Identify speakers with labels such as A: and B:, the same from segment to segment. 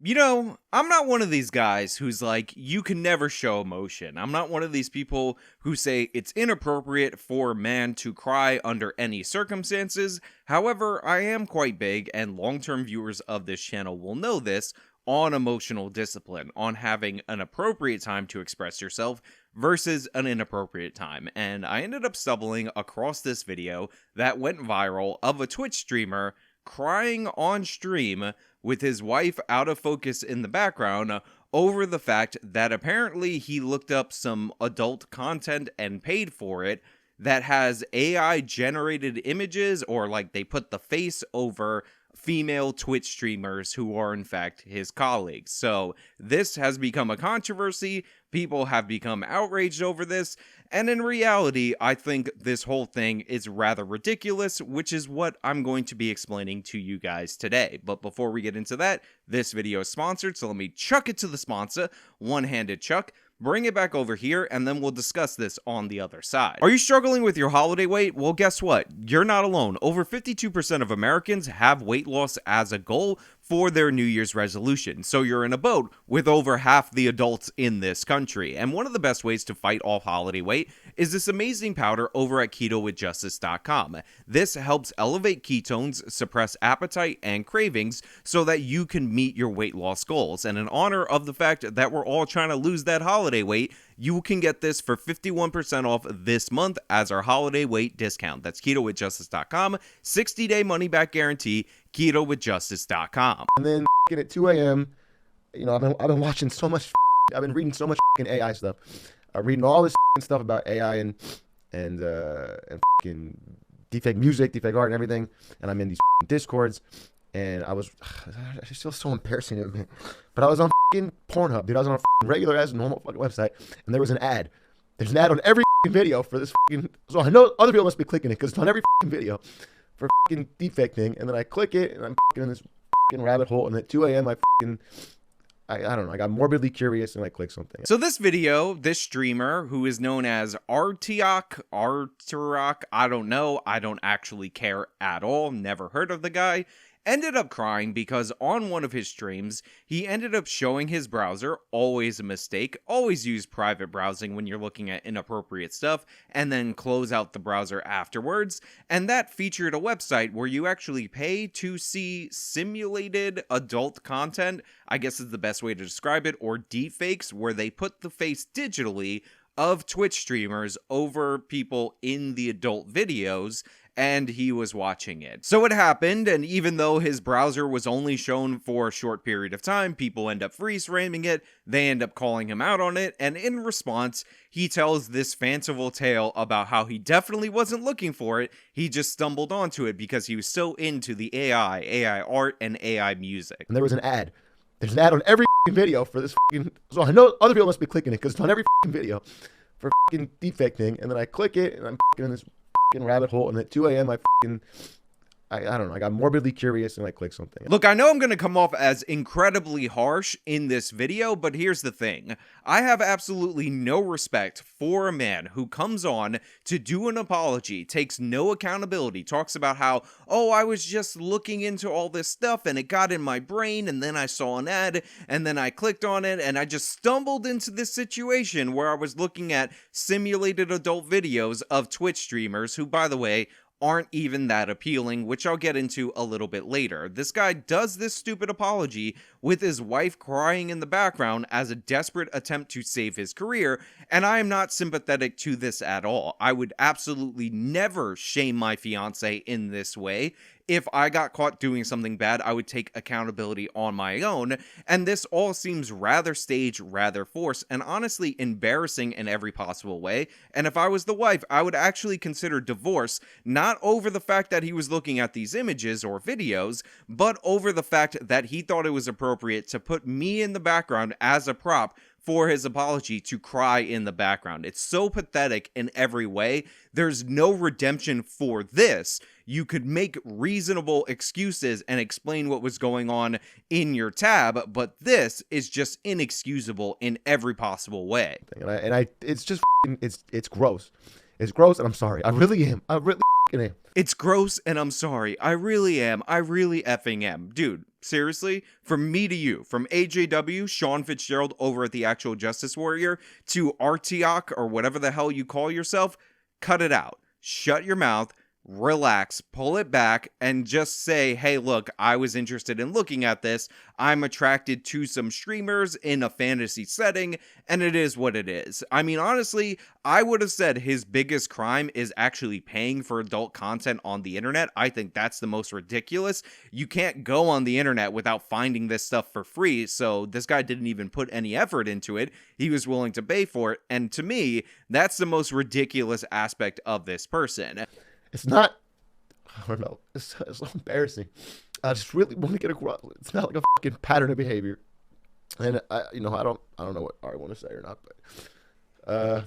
A: You know, I'm not one of these guys who's like, you can never show emotion. I'm not one of these people who say it's inappropriate for a man to cry under any circumstances. However, I am quite big, and long-term viewers of this channel will know this, on emotional discipline, on having an appropriate time to express yourself versus an inappropriate time. And I ended up stumbling across this video that went viral of a Twitch streamer crying on stream with his wife out of focus in the background over the fact that apparently he looked up some adult content and paid for it that has AI generated images, or like they put the face over female Twitch streamers who are in fact his colleagues. So this has become a controversy. People have become outraged over this, and in reality, I think this whole thing is rather ridiculous, which is what I'm going to be explaining to you guys today. But before we get into that, this video is sponsored, so let me chuck it to the sponsor, one-handed chuck. Bring it back over here, and then we'll discuss this on the other side. Are you struggling with your holiday weight? Well, guess what? You're not alone. Over 52% of Americans have weight loss as a goal for their New Year's resolution. So you're in a boat with over half the adults in this country. And one of the best ways to fight off holiday weight is this amazing powder over at ketowithjustice.com. This helps elevate ketones, suppress appetite and cravings so that you can meet your weight loss goals. And in honor of the fact that we're all trying to lose that holiday weight, you can get this for 51% off this month as our holiday weight discount. That's ketowithjustice.com, 60-day money-back guarantee, ketowithjustice.com.
B: And then at 2 a.m., you know, I've been watching so much. I've been reading so much AI stuff. I'm reading all this stuff about AI and deepfake music, deepfake art, and everything. And I'm in these discords, and it's still so embarrassing to me. But I was on Pornhub, dude. I was on a regular ass normal website, and there was an ad. There's an ad on every video for this. So I know other people must be clicking it because it's on every video for deepfake thing. And then I click it, and I'm in this rabbit hole. And at 2 a.m., I don't know, I got morbidly curious and I clicked something.
A: So this video, this streamer who is known as Artrioc, I don't know, I don't actually care at all, never heard of the guy, ended up crying because on one of his streams, he ended up showing his browser, always a mistake, always use private browsing when you're looking at inappropriate stuff, and then close out the browser afterwards, and that featured a website where you actually pay to see simulated adult content, I guess is the best way to describe it, or deepfakes, where they put the face digitally of Twitch streamers over people in the adult videos, and he was watching it. So it happened, and even though his browser was only shown for a short period of time, people end up freeze framing it, they end up calling him out on it, and in response, he tells this fanciful tale about how he definitely wasn't looking for it, he just stumbled onto it because he was so into the AI art, and AI music.
B: And there was an ad. There's an ad on every video for this so I know other people must be clicking it because it's on every video for deepfake thing. And then I click it, and I'm in this rabbit hole, and at 2 a.m. I don't know, I got morbidly curious and I clicked something.
A: Look, I know I'm going to come off as incredibly harsh in this video, but here's the thing. I have absolutely no respect for a man who comes on to do an apology, takes no accountability, talks about how, oh, I was just looking into all this stuff and it got in my brain and then I saw an ad and then I clicked on it and I just stumbled into this situation where I was looking at simulated adult videos of Twitch streamers who, by the way, aren't even that appealing, which I'll get into a little bit later. This guy does this stupid apology with his wife crying in the background as a desperate attempt to save his career, and I am not sympathetic to this at all. I would absolutely never shame my fiance in this way. If I got caught doing something bad, I would take accountability on my own, and this all seems rather staged, rather forced, and honestly embarrassing in every possible way, and if I was the wife, I would actually consider divorce, not over the fact that he was looking at these images or videos, but over the fact that he thought it was appropriate to put me in the background as a prop for his apology to cry in the background. It's so pathetic in every way. There's no redemption for this. You could make reasonable excuses and explain what was going on in your tab, but this is just inexcusable in every possible way.
B: It's just, it's gross. It's gross, and I'm sorry. I really am. I really am.
A: It's gross, and I'm sorry. I really am. I really effing am. Dude, Seriously, from me to you, from AJW, Sean Fitzgerald over at the Actual Justice Warrior, to Artrioc or whatever the hell you call yourself, cut it out. Shut your mouth, relax, pull it back, and just say, hey, look, I was interested in looking at this. I'm attracted to some streamers in a fantasy setting, and it is what it is. I mean, honestly, I would have said his biggest crime is actually paying for adult content on the internet. I think that's the most ridiculous. You can't go on the internet without finding this stuff for free, so this guy didn't even put any effort into it. He was willing to pay for it, and to me, that's the most ridiculous aspect of this person.
B: It's not, I don't know, it's so embarrassing. I just really want to get across. It's not like a fucking pattern of behavior. And I don't know what I want to say or not, but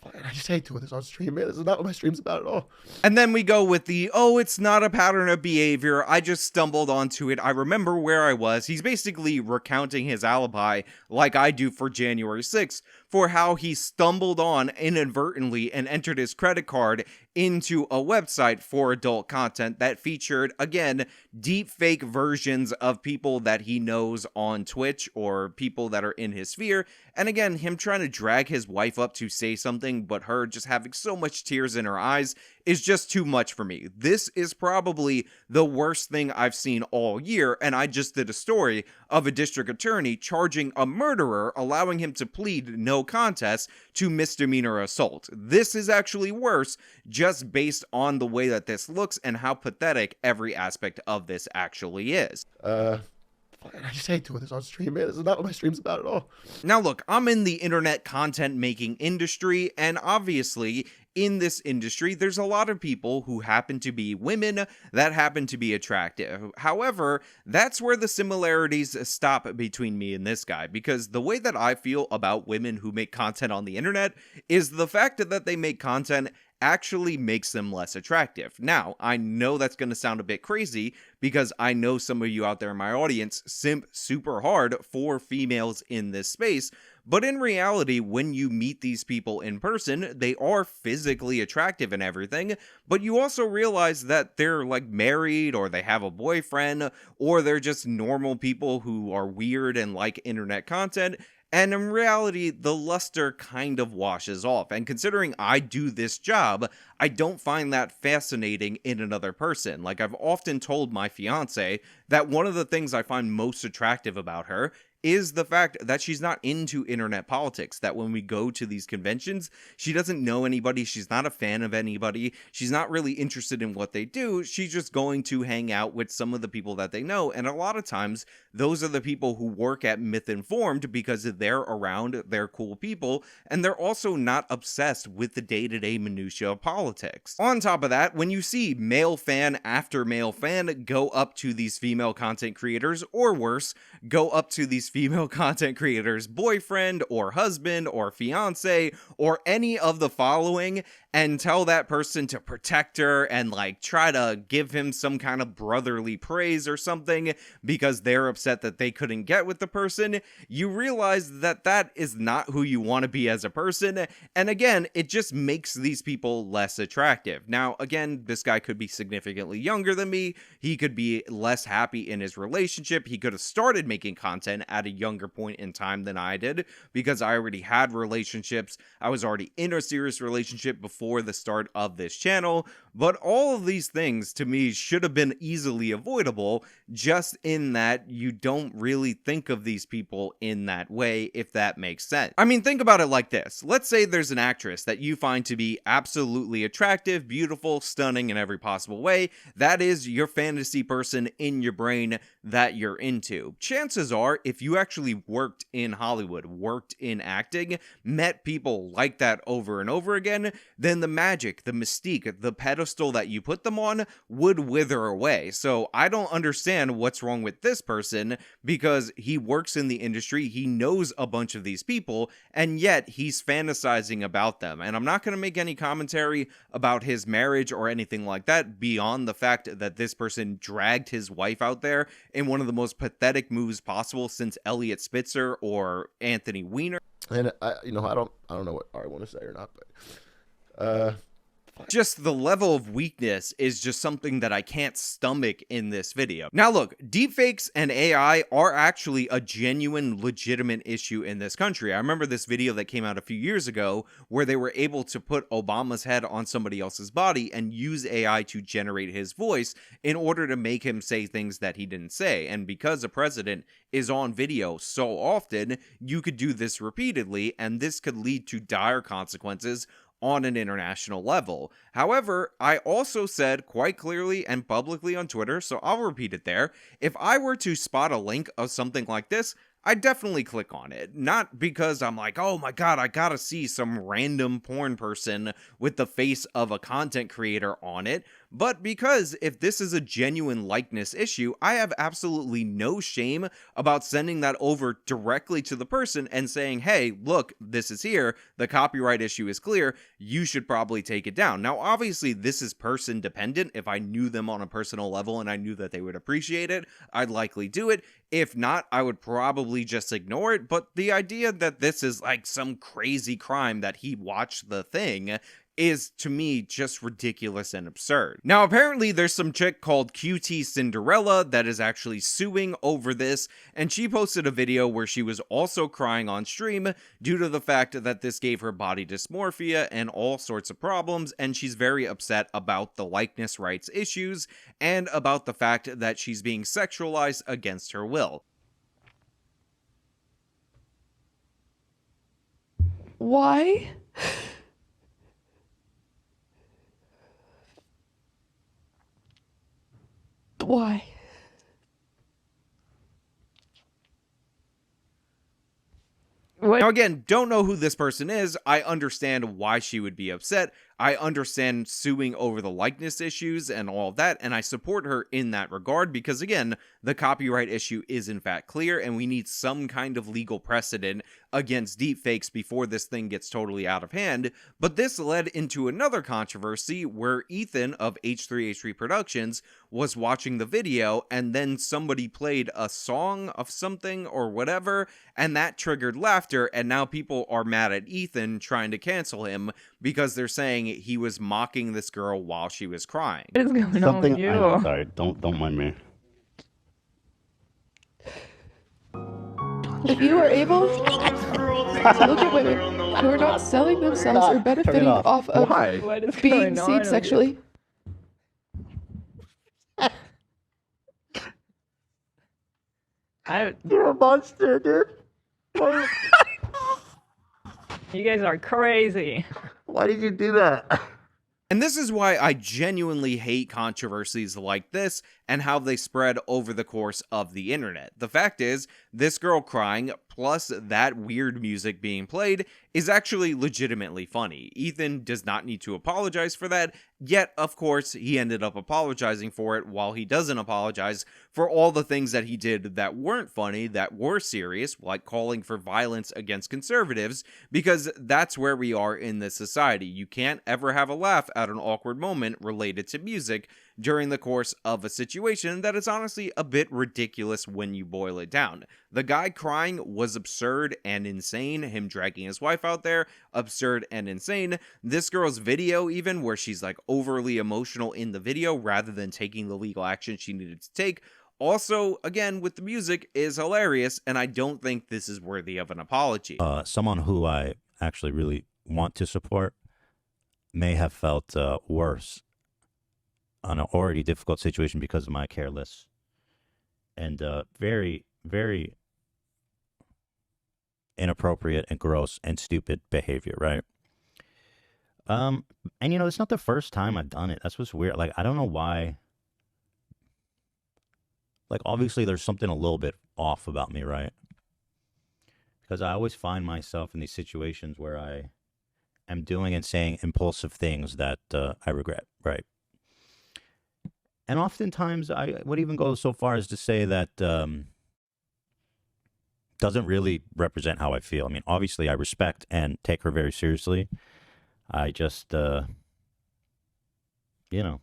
B: I just hate doing this on stream, man. This is not what my stream's about at all.
A: And then we go with the, oh, it's not a pattern of behavior. I just stumbled onto it. I remember where I was. He's basically recounting his alibi like I do for January 6th for how he stumbled on inadvertently and entered his credit card into a website for adult content that featured, again, deep fake versions of people that he knows on Twitch or people that are in his sphere. And again, him trying to drag his wife up to say something, but her just having so much tears in her eyes is just too much for me. This is probably the worst thing I've seen all year, and I just did a story of a district attorney charging a murderer, allowing him to plead no contest to misdemeanor assault. This is actually worse, just based on the way that this looks and how pathetic every aspect of this actually is.
B: I just hate doing this on stream, man. This is not what my stream's about at all.
A: Now look, I'm in the internet content making industry, and obviously in this industry, there's a lot of people who happen to be women that happen to be attractive. However, that's where the similarities stop between me and this guy, because the way that I feel about women who make content on the internet is the fact that they make content actually makes them less attractive. Now, I know that's going to sound a bit crazy because I know some of you out there in my audience simp super hard for females in this space, but in reality, when you meet these people in person, they are physically attractive and everything, but you also realize that they're like married or they have a boyfriend or they're just normal people who are weird and like internet content. And in reality, the luster kind of washes off. And considering I do this job, I don't find that fascinating in another person. Like, I've often told my fiance that one of the things I find most attractive about her is the fact that she's not into internet politics, that when we go to these conventions, she doesn't know anybody, she's not a fan of anybody, she's not really interested in what they do, she's just going to hang out with some of the people that they know, and a lot of times, those are the people who work at Myth Informed because they're around, they're cool people, and they're also not obsessed with the day-to-day minutia of politics. On top of that, when you see male fan after male fan go up to these female content creators, or worse, go up to these female content creators' boyfriend or husband or fiance or any of the following and tell that person to protect her and like try to give him some kind of brotherly praise or something because they're upset that they couldn't get with the person, you realize that that is not who you want to be as a person. And again, it just makes these people less attractive. Now, again, this guy could be significantly younger than me. He could be less happy in his relationship. He could have started making content at a younger point in time than I did because I already had relationships. I was already in a serious relationship before the start of this channel, but all of these things to me should have been easily avoidable, just in that you don't really think of these people in that way, if that makes sense. I mean, think about it like this. Let's say there's an actress that you find to be absolutely attractive, beautiful, stunning in every possible way. That is your fantasy person in your brain that you're into. Chances are, if you actually worked in Hollywood, worked in acting, met people like that over and over again, then the magic, the mystique, the pedestal that you put them on would wither away. So I don't understand what's wrong with this person because he works in the industry, he knows a bunch of these people, and yet he's fantasizing about them. And I'm not going to make any commentary about his marriage or anything like that beyond the fact that this person dragged his wife out there in one of the most pathetic moves possible since Elliot Spitzer or Anthony Weiner.
B: And I don't know what I want to say or not, but
A: Just the level of weakness is just something that I can't stomach in this video. Now look, deepfakes and AI are actually a genuine, legitimate issue in this country. I remember this video that came out a few years ago where they were able to put Obama's head on somebody else's body and use AI to generate his voice in order to make him say things that he didn't say. And because a president is on video so often, you could do this repeatedly, and this could lead to dire consequences on an international level. However, I also said quite clearly and publicly on Twitter, so I'll repeat it there, if I were to spot a link of something like this, I'd definitely click on it. Not because I'm like, oh my god, I gotta see some random porn person with the face of a content creator on it, but because if this is a genuine likeness issue, I have absolutely no shame about sending that over directly to the person and saying, hey, look, this is here, the copyright issue is clear, you should probably take it down. Now, obviously, this is person dependent. If I knew them on a personal level and I knew that they would appreciate it, I'd likely do it. If not, I would probably just ignore it, but the idea that this is like some crazy crime that he watched the thing is, to me, just ridiculous and absurd. Now, apparently there's some chick called QT Cinderella that is actually suing over this, and she posted a video where she was also crying on stream due to the fact that this gave her body dysmorphia and all sorts of problems, and she's very upset about the likeness rights issues and about the fact that she's being sexualized against her will.
C: Why? Why? What?
A: Now again, don't know who this person is. I understand why she would be upset. I understand suing over the likeness issues and all of that, and I support her in that regard because, again, the copyright issue is in fact clear, and we need some kind of legal precedent against deepfakes before this thing gets totally out of hand. But this led into another controversy where Ethan of H3H3 Productions was watching the video, and then somebody played a song of something or whatever, and that triggered laughter, and now people are mad at Ethan trying to cancel him because they're saying he was mocking this girl while she was crying.
C: What is going on with you?
D: I'm sorry, don't mind me.
C: If you are able to look at women who are not selling themselves or benefiting off of being seen sexually,
D: You're a monster, dude.
E: You guys are crazy.
D: Why did you do that?
A: And this is why I genuinely hate controversies like this and how they spread over the course of the internet. The fact is, this girl crying plus that weird music being played is actually legitimately funny. Ethan does not need to apologize for that, yet of course he ended up apologizing for it while he doesn't apologize for all the things that he did that weren't funny, that were serious, like calling for violence against conservatives, because that's where we are in this society. You can't ever have a laugh at an awkward moment related to music during the course of a situation that is honestly a bit ridiculous when you boil it down. The guy crying was absurd and insane. Him dragging his wife out there, absurd and insane. This girl's video even, where she's like overly emotional in the video rather than taking the legal action she needed to take, also, again, with the music, is hilarious, and I don't think this is worthy of an apology.
F: Someone who I actually really want to support may have felt worse on an already difficult situation because of my careless and very, very inappropriate and gross and stupid behavior, right? And you know, it's not the first time I've done it. That's what's weird. Like, I don't know why. Like, obviously, there's something a little bit off about me, right? Because I always find myself in these situations where I am doing and saying impulsive things that I regret, right? And oftentimes, I would even go so far as to say that doesn't really represent how I feel. I mean, obviously, I respect and take her very seriously. I just, you know,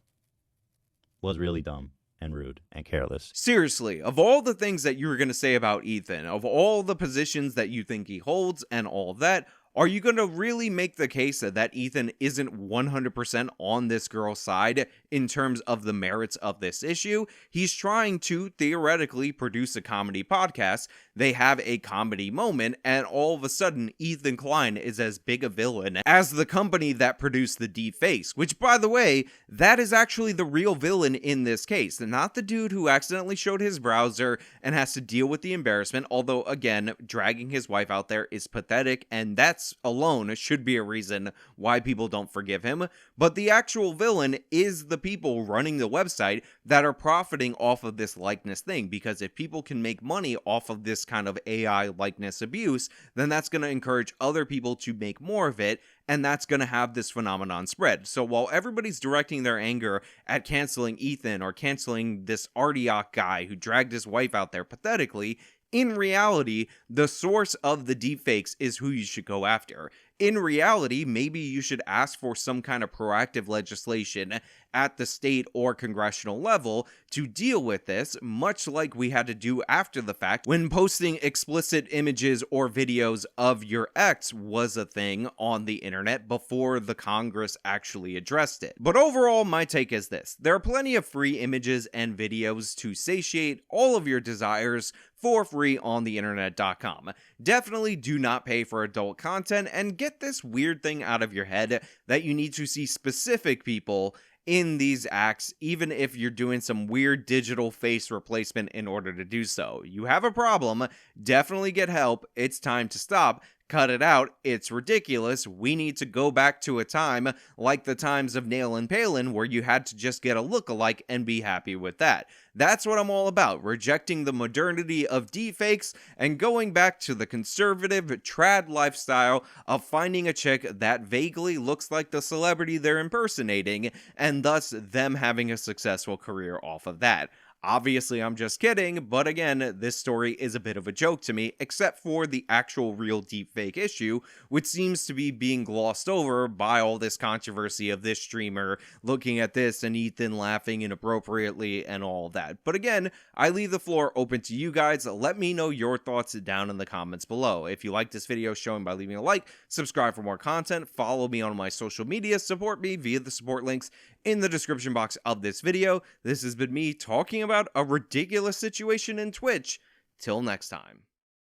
F: was really dumb and rude and careless.
A: Seriously, of all the things that you were going to say about Ethan, of all the positions that you think he holds and all of that, Are you going to really make the case that Ethan isn't 100% on this girl's side in terms of the merits of this issue? He's trying to theoretically produce a comedy podcast. They have a comedy moment, and all of a sudden, Ethan Klein is as big a villain as the company that produced the deepfakes, which, by the way, that is actually the real villain in this case, not the dude who accidentally showed his browser and has to deal with the embarrassment, although, again, dragging his wife out there is pathetic, and that's alone should be a reason why people don't forgive him. But the actual villain is the people running the website that are profiting off of this likeness thing, because if people can make money off of this kind of AI likeness abuse, then that's going to encourage other people to make more of it, and that's going to have this phenomenon spread. So while everybody's directing their anger at canceling Ethan or canceling this Artrioc guy who dragged his wife out there pathetically, in reality, the source of the deepfakes is who you should go after. In reality, maybe you should ask for some kind of proactive legislation at the state or congressional level to deal with this, much like we had to do after the fact when posting explicit images or videos of your ex was a thing on the internet before the Congress actually addressed it. But overall, my take is this: there are plenty of free images and videos to satiate all of your desires for free on the internet.com. Definitely do not pay for adult content, and get this weird thing out of your head that you need to see specific people in these acts, even if you're doing some weird digital face replacement in order to do so. You have a problem, definitely get help, it's time to stop. Cut it out, it's ridiculous. We need to go back to a time like the times of Nail and Palin where you had to just get a lookalike and be happy with that. That's what I'm all about, rejecting the modernity of deepfakes and going back to the conservative trad lifestyle of finding a chick that vaguely looks like the celebrity they're impersonating, and thus them having a successful career off of that. Obviously, I'm just kidding, but again, this story is a bit of a joke to me, except for the actual real deepfake issue, which seems to be being glossed over by all this controversy of this streamer looking at this and Ethan laughing inappropriately and all that. But again, I leave the floor open to you guys. Let me know your thoughts down in the comments below. If you like this video, show me by leaving a like, subscribe for more content, follow me on my social media, support me via the support links in the description box of this video. This has been me talking about a ridiculous situation in Twitch. Till next time.